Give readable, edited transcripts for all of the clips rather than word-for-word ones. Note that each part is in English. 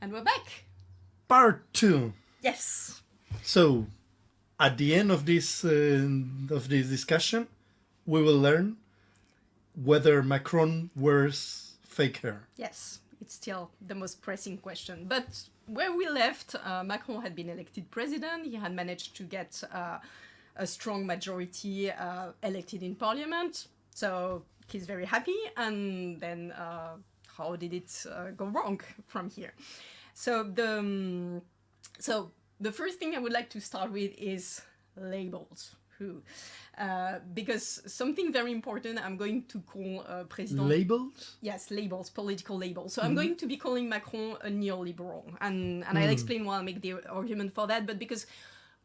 And we're back. Part 2. Yes. So, at the end of this discussion, we will learn whether Macron wears fake hair. Yes, it's still the most pressing question. But where we left, Macron had been elected president. He had managed to get a strong majority elected in parliament. So he's very happy. And then how did it go wrong from here? So the first thing I would like to start with is labels. Because something very important, I'm going to call President... Labels? Yes, labels, political labels. So I'm going to be calling Macron a neoliberal. And I'll explain why I make the argument for that. But because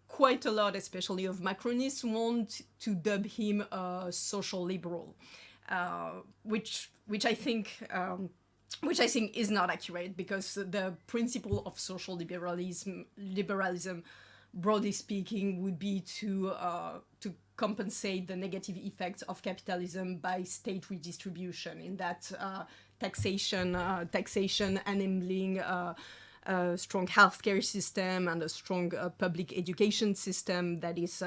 quite a lot, especially of Macronists, want to dub him a social liberal, which I think is not accurate, because the principle of social liberalism, broadly speaking, would be to compensate the negative effects of capitalism by state redistribution, in that taxation enabling a strong healthcare system and a strong public education system that is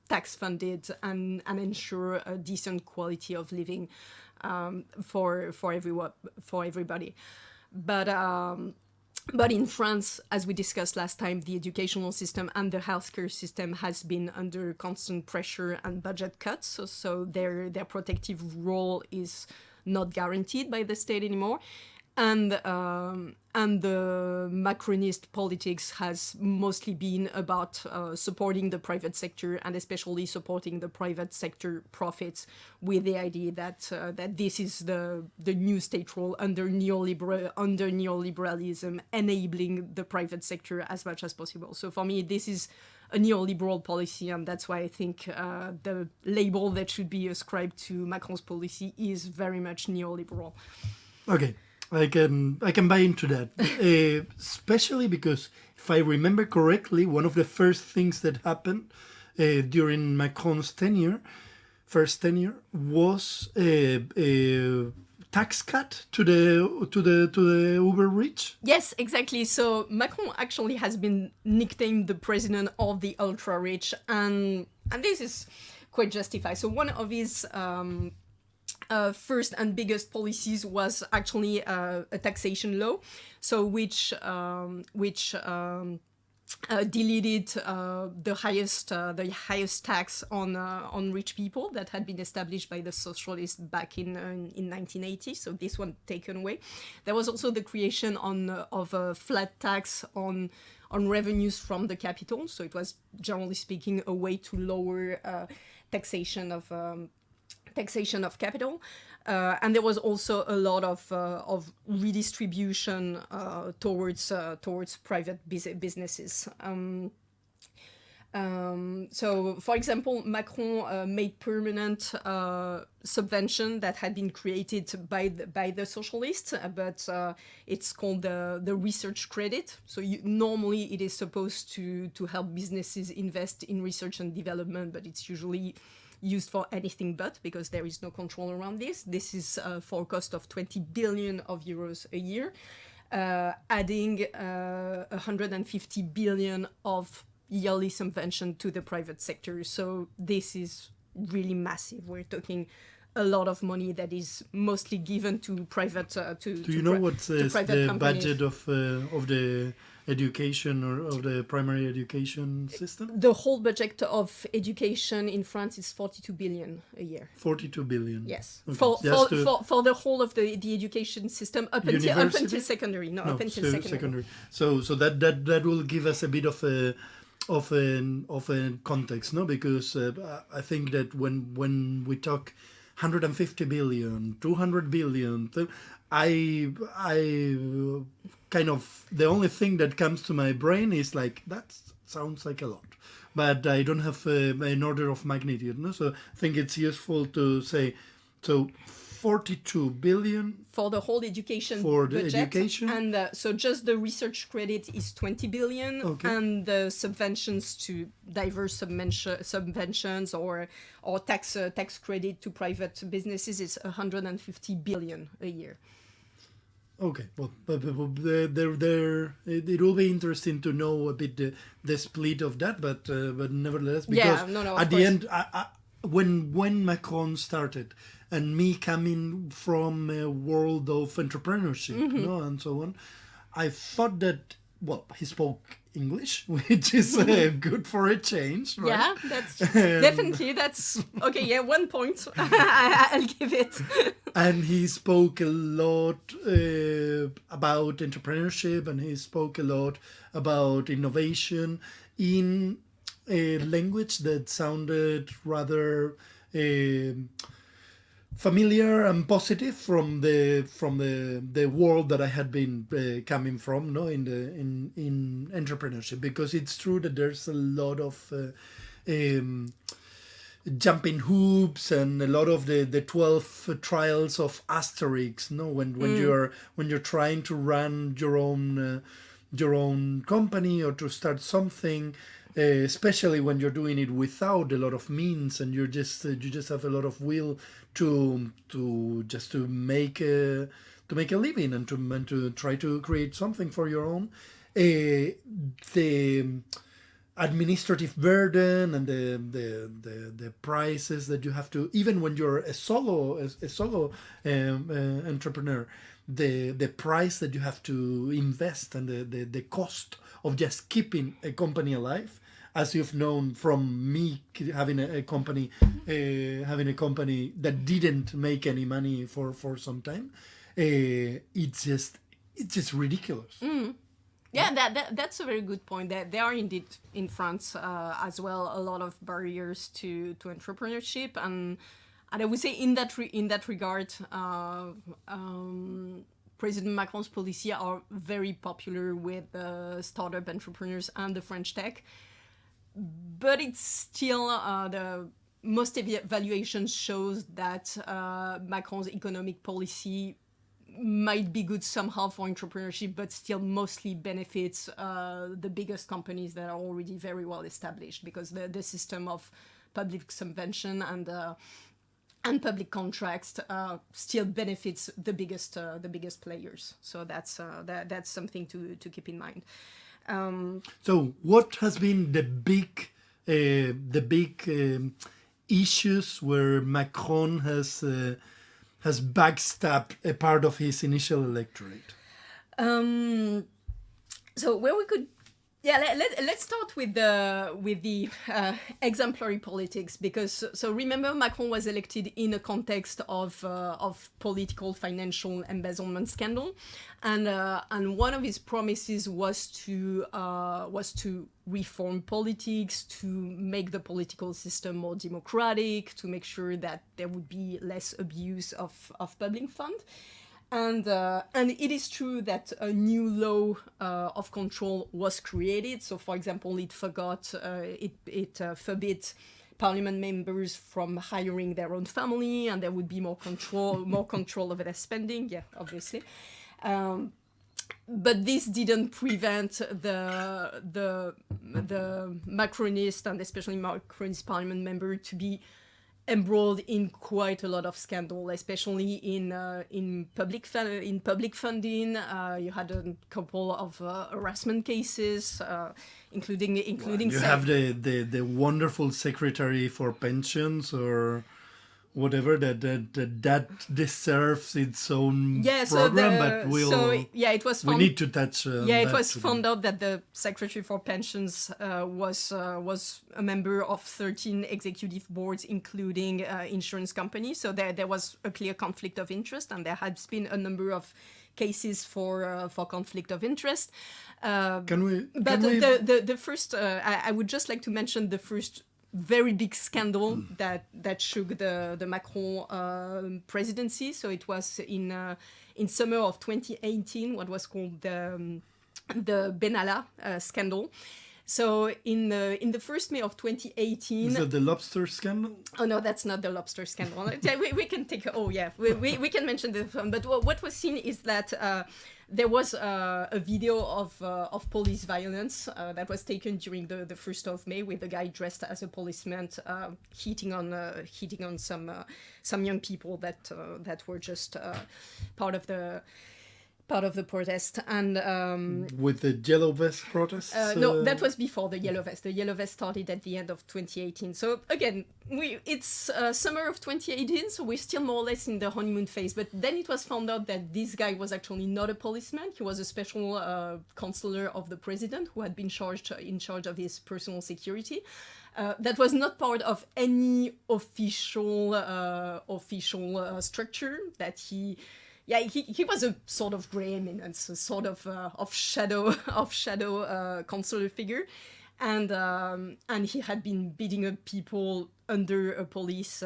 tax funded and ensure a decent quality of living for everybody. But in France, as we discussed last time, the educational system and the healthcare system has been under constant pressure and budget cuts. So their protective role is not guaranteed by the state anymore. And the Macronist politics has mostly been about supporting the private sector, and especially supporting the private sector profits, with the idea that this is the new state role under neoliberalism, enabling the private sector as much as possible. So for me, this is a neoliberal policy, and that's why I think the label that should be ascribed to Macron's policy is very much neoliberal. Okay. I can buy into that, especially because if I remember correctly, one of the first things that happened during Macron's first tenure, was a tax cut to the uber rich. Yes, exactly. So Macron actually has been nicknamed the president of the ultra rich, and this is quite justified. So one of his first and biggest policies was actually a taxation law, so which deleted the highest tax on rich people that had been established by the socialists back in 1980. So this one taken away. There was also the creation of a flat tax on revenues from the capital. So it was, generally speaking, a way to lower taxation of capital, and there was also a lot of redistribution towards private businesses. So, for example, Macron made permanent subvention that had been created by the socialists, but it's called the research credit. So normally it is supposed to help businesses invest in research and development, but it's usually used for anything but, because there is no control around this. This is for a cost of 20 billion euros a year, adding 150 billion of yearly subvention to the private sector. So this is really massive. We're talking a lot of money that is mostly given to private Do you know what's the companies. budget of the education or of the primary education system? The whole budget of education in France is 42 billion a year. 42 billion. Yes. Okay. For the whole of the education system up until secondary. No, up until secondary. So that will give us a bit of a context, no? Because I think that when we talk 150 billion, 200 billion, I kind of, the only thing that comes to my brain is like, that sounds like a lot, but I don't have an order of magnitude, no? So I think it's useful to say, so 42 billion for the whole education for the budget, education, and so just the research credit is 20 billion, okay. And the subventions to diverse subventions or tax credit to private businesses is 150 billion a year. Okay, well, it will be interesting to know a bit the split of that, but nevertheless, because Yeah, no, of at the course. end, when Macron started, and me coming from a world of entrepreneurship, no, and so on, I thought that, well, he spoke English, which is good for a change, right? Yeah, that's And that's okay. Yeah, 1 point. I'll give it. and he spoke a lot about entrepreneurship, and he spoke a lot about innovation in a language that sounded rather familiar and positive from the world that I had been coming from, no, in entrepreneurship, because it's true that there's a lot of jumping hoops and a lot of the 12 trials of Asterix, no, when you're trying to run your own company or to start something, especially when you're doing it without a lot of means, and you just have a lot of will to make a living, and to try to create something for your own. The administrative burden and the prices that you have to, even when you're a solo entrepreneur, the price that you have to invest, and the cost of just keeping a company alive, as you've known from me having a company that didn't make any money for some time. It's just ridiculous. Yeah, that's a very good point. That there are indeed in France as well a lot of barriers to entrepreneurship, and I would say in that regard, President Macron's policy are very popular with startup entrepreneurs and the French tech, but it's still the most evaluations shows that Macron's economic policy might be good somehow for entrepreneurship, but still mostly benefits the biggest companies that are already very well established, because the system of public subvention and public contracts still benefits the biggest players. So that's something to keep in mind. So, what has been the big issues where Macron has backstabbed a part of his initial electorate? So where we could, let's start with the exemplary politics, because so remember, Macron was elected in a context of political financial embezzlement scandal, and one of his promises was to reform politics, to make the political system more democratic, to make sure that there would be less abuse of public funds. And it is true that a new law of control was created. So, for example, it forbid parliament members from hiring their own family, and there would be more control over their spending. Yeah, obviously. But this didn't prevent the Macronist, and especially Macronist parliament member, to be embroiled in quite a lot of scandal, especially in public funding. You had a couple of harassment cases, including. You have the wonderful secretary for pensions, or whatever, that deserves its own program, but it was we need to touch. It was found out that the secretary for pensions was a member of 13 executive boards, including insurance companies. So there was a clear conflict of interest, and there has been a number of cases for conflict of interest. The first, I would just like to mention the first very big scandal that shook the Macron presidency. So it was in summer of 2018, what was called the Benalla scandal. So in the first May of 2018... Is that the lobster scandal? Oh, no, that's not the lobster scandal. we can take... we can mention this one. But what was seen is that there was a video of police violence that was taken during the 1st of May, with a guy dressed as a policeman hitting on some young people that were just part of part of the protest. And with the yellow vest protests? no, that was before the yellow vest. The yellow vest started at the end of 2018. So again, it's summer of 2018, so we're still more or less in the honeymoon phase. But then it was found out that this guy was actually not a policeman. He was a special counselor of the president who had been in charge of his personal security. That was not part of any official structure. That he was a sort of gray eminence, a sort of shadow counselor figure, and he had been beating up people under a police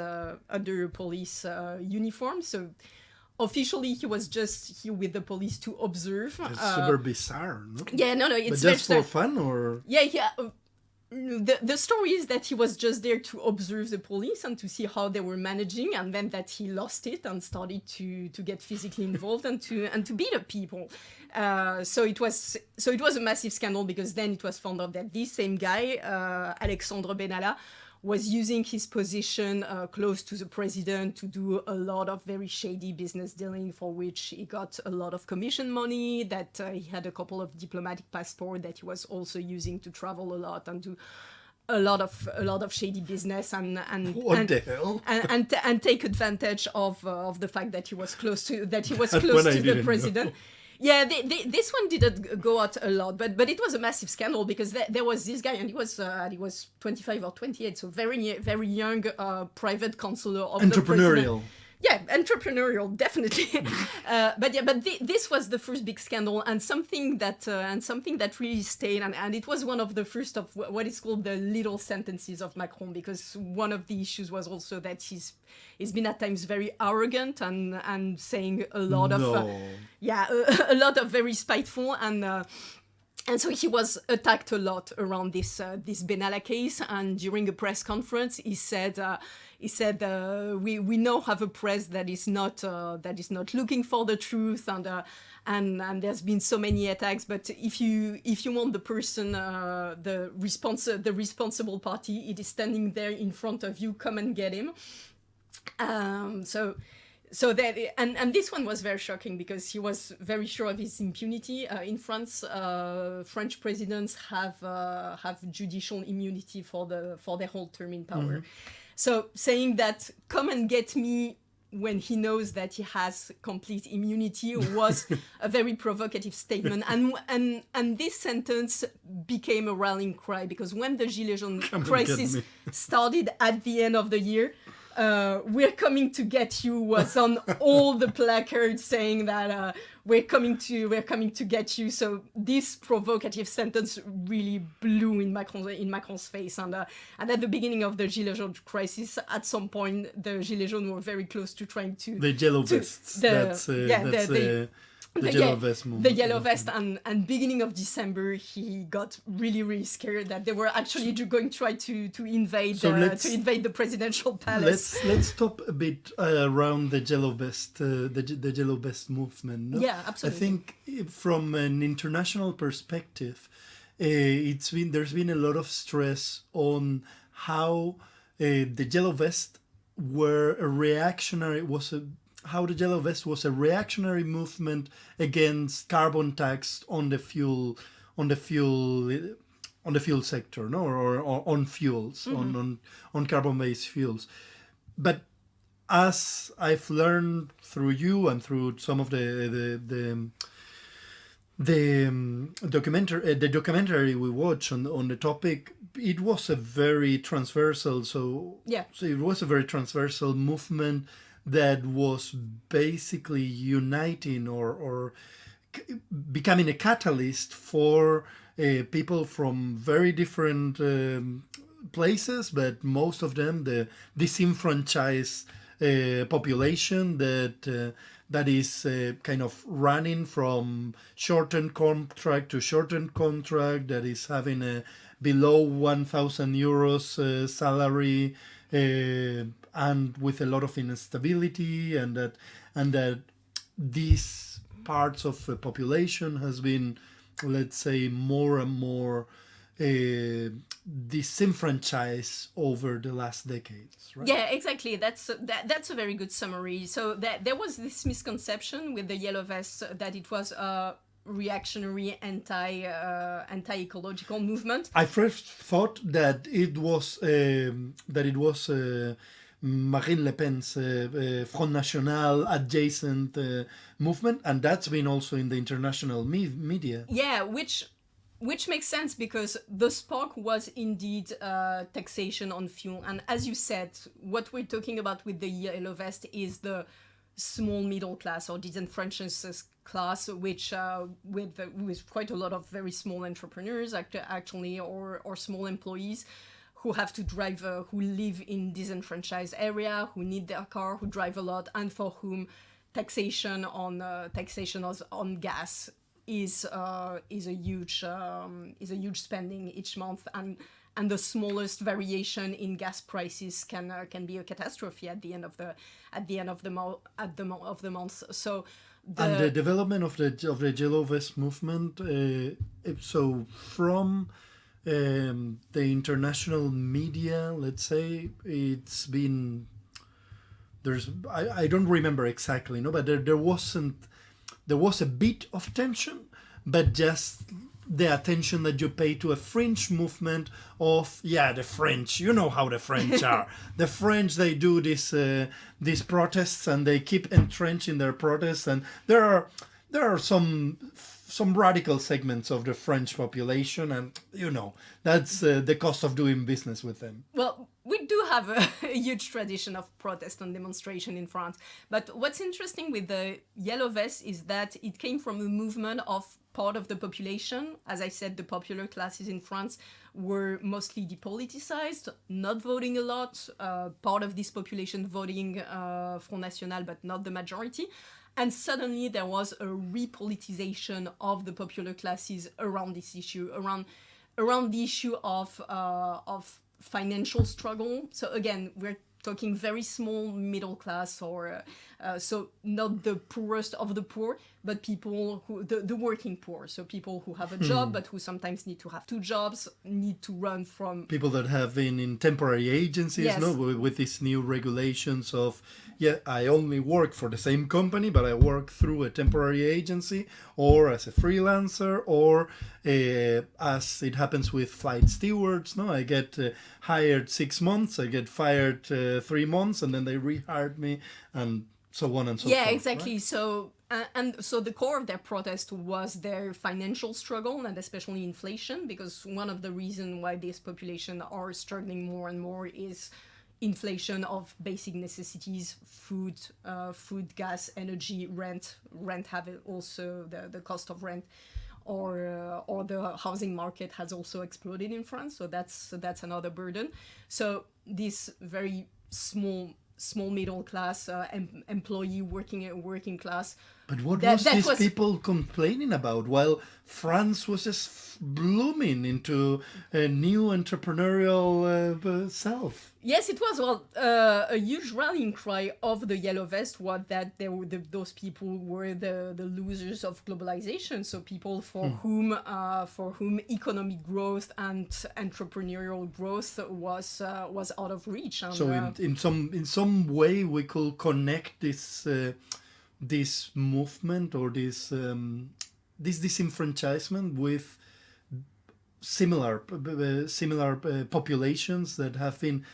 uniform. So officially, he was just here with the police to observe. It's super bizarre, no? Yeah, no, it's but just for fun, or yeah. The story is that he was just there to observe the police and to see how they were managing, and then that he lost it and started to get physically involved and to beat up people. So it was a massive scandal, because then it was found out that this same guy, Alexandre Benalla, was using his position close to the president to do a lot of very shady business dealing, for which he got a lot of commission money, that he had a couple of diplomatic passports that he was also using to travel a lot and do a lot of shady business and what the hell? and take advantage of the fact that he was close to the president. Know. Yeah, this one didn't go out a lot, but it was a massive scandal, because there was this guy, and he was 25 or 28, so very very young, private counselor of entrepreneurial. The president. Yeah, entrepreneurial, definitely. But this was the first big scandal, and something that really stayed, and it was one of the first of what is called the little sentences of Macron, because one of the issues was also that he's been at times very arrogant and saying a lot of a lot of very spiteful, and so he was attacked a lot around this Benalla case. And during a press conference, he said, we now have a press that is not looking for the truth, and there's been so many attacks. But if you want the person, the responsible party, it is standing there in front of you. Come and get him. So that, and this one was very shocking, because he was very sure of his impunity. In France, French presidents have judicial immunity for their whole term in power. Mm-hmm. So saying that come and get me when he knows that he has complete immunity was a very provocative statement. And this sentence became a rallying cry, because when the Gilets jaunes crisis started at the end of the year, we're coming to get you was on all the placards saying that we're coming to get you. So this provocative sentence really blew in Macron's face. And at the beginning of the Gilets jaunes crisis, at some point, the Gilets jaunes were very close to trying to... The yellow vests. The yellow vest movement. The yellow vest, and beginning of December, he got really, really scared that they were actually going to try to invade the presidential palace. Let's stop a bit around the yellow vest, the yellow vest movement. No? Yeah, absolutely. I think from an international perspective, there's been a lot of stress on how the yellow vest how the yellow vest was a reactionary movement against carbon tax on the fuel sector, no, or on fuels, mm-hmm. on carbon-based fuels. But as I've learned through you and through some of the documentary we watched on the topic, it was a very transversal. So it was a very transversal movement that was basically uniting or becoming a catalyst for people from very different places, but most of them the disenfranchised population that is kind of running from short-term contract to short-term contract, that is having a below 1,000 euros salary, and with a lot of instability, and that these parts of the population has been, let's say, more and more disenfranchised over the last decades, right? Yeah, exactly. That's a very good summary. So there was this misconception with the yellow vests that it was a reactionary anti-ecological movement. I first thought that it was Marine Le Pen's Front National adjacent movement, and that's been also in the international media. Yeah, which makes sense because the spark was indeed taxation on fuel. And as you said, what we're talking about with the yellow vest is the small middle class or disenfranchised class, which with quite a lot of very small entrepreneurs actually, or small employees who have to drive, who live in disenfranchised area, who need their car, who drive a lot, and for whom taxation on gas is a huge spending each month, and the smallest variation in gas prices can be a catastrophe at the end of the month. So and the development of the yellow vest movement, so from the international media, let's say, it's been I don't remember exactly, no, but there was a bit of tension, but just the attention that you pay to a French movement of, the French, you know how the French are. The French, they do these protests and they keep entrenched in their protests, and there are some radical segments of the French population, and that's the cost of doing business with them. Well, we do have a huge tradition of protest and demonstration in France. But what's interesting with the yellow vest is that it came from a movement of part of the population. As I said, the popular classes in France were mostly depoliticized, not voting a lot. Part of this population voting Front National, but not the majority. And suddenly there was a repoliticization of the popular classes around this issue, around the issue of financial struggle. So again, we're talking very small middle class, or so not the poorest of the poor, but people who the working poor. So people who have a job, but who sometimes need to have two jobs, need to run from people that have been in temporary agencies, yes. With these new regulations of I only work for the same company, but I work through a temporary agency or as a freelancer, or as it happens with flight stewards. I get hired 6 months, I get fired 3 months, and then they rehired me, and so on and so forth. Yeah, exactly. Right? So so the core of their protest was their financial struggle, and especially inflation, because one of the reasons why this population are struggling more and more is inflation of basic necessities, food, gas, energy, rent have also the cost of rent, or the housing market has also exploded in France. So that's another burden. So this very small middle class employee working class. But what was these people complaining about while France was just blooming into a new entrepreneurial self? Yes, it was. Well, a huge rallying cry of the yellow vest was that those people were the losers of globalization. So people for whom economic growth and entrepreneurial growth was out of reach. And, so in some way we could connect this movement or this disenfranchisement with similar populations that have been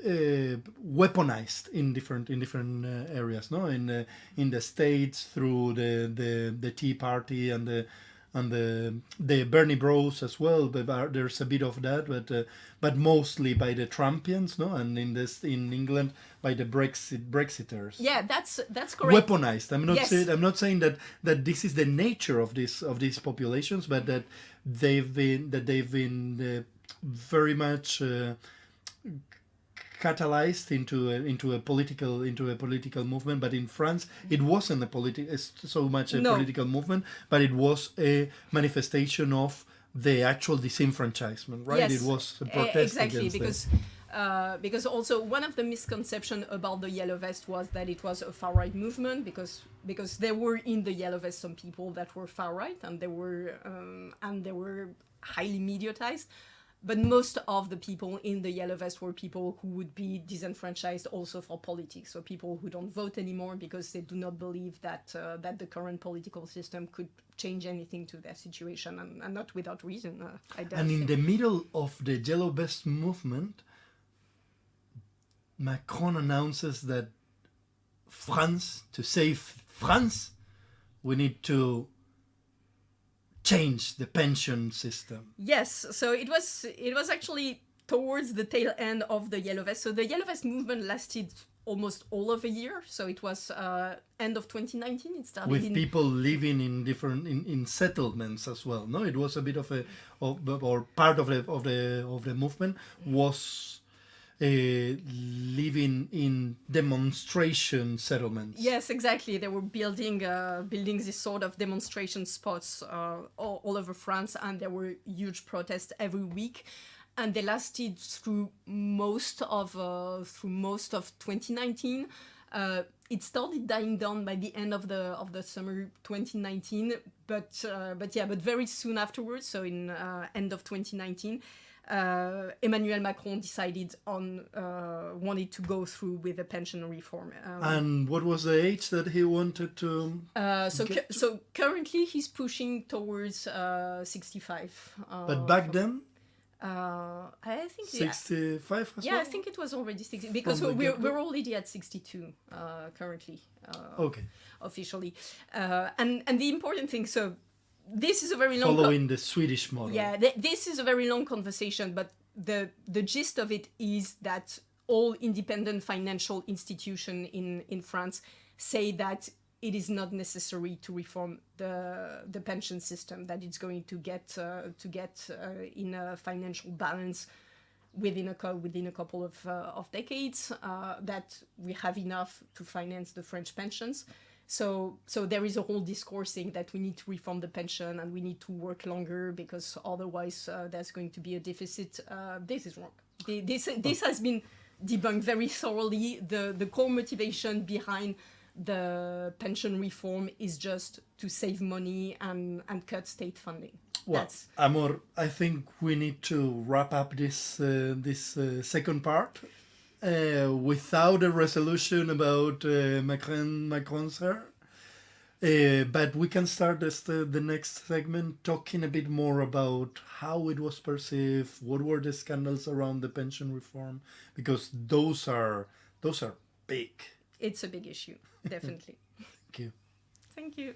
weaponized in different areas, in the States through the Tea Party and the Bernie Bros as well. But there's a bit of that, but mostly by the Trumpians, and in England by the Brexiters. Yeah, that's correct. Weaponized. I'm not saying that this is the nature of these populations, but that they've been very much catalyzed into a political movement. But in France, it wasn't so much a political movement, but it was a manifestation of the actual disenfranchisement, right? Yes, it was a protest exactly, against because Because also one of the misconceptions about the Yellow Vest was that it was a far-right movement, because there were in the Yellow Vest some people that were far-right, and they were highly mediatized. But most of the people in the Yellow Vest were people who would be disenfranchised also for politics, so people who don't vote anymore because they do not believe that the current political system could change anything to their situation, and not without reason. And in the middle of the Yellow Vest movement, Macron announces that to save France, we need to change the pension system. Yes, so it was actually towards the tail end of the Yellow Vest. So the Yellow Vest movement lasted almost all of a year. So it was end of 2019. It started with people living in different in settlements as well. No, it was a bit of or part of the movement was living in demonstration settlements. Yes, exactly. They were building this sort of demonstration spots all over France, and there were huge protests every week, and they lasted through most of 2019. It started dying down by the end of the summer 2019, but very soon afterwards, so in end of 2019. Emmanuel Macron decided on wanted to go through with the pension reform. And what was the age that he wanted to? So currently he's pushing towards 65. But back then, I think 65 as well? I think it was already 60 because we're already at 62 currently. Okay. Officially, and the important thing. So this is a very long following the Swedish model. Yeah, this is a very long conversation, but the gist of it is that all independent financial institutions in France say that it is not necessary to reform the pension system, that it's going to get in a financial balance within a couple of decades, that we have enough to finance the French pensions. So there is a whole discourse saying that we need to reform the pension and we need to work longer because otherwise there's going to be a deficit. This is wrong. This has been debunked very thoroughly. The core motivation behind the pension reform is just to save money and cut state funding. Well, Amor, I think we need to wrap up this second part. Without a resolution about Macron's hair. But we can start the next segment talking a bit more about how it was perceived, what were the scandals around the pension reform, because those are big. It's a big issue, definitely. Thank you. Thank you.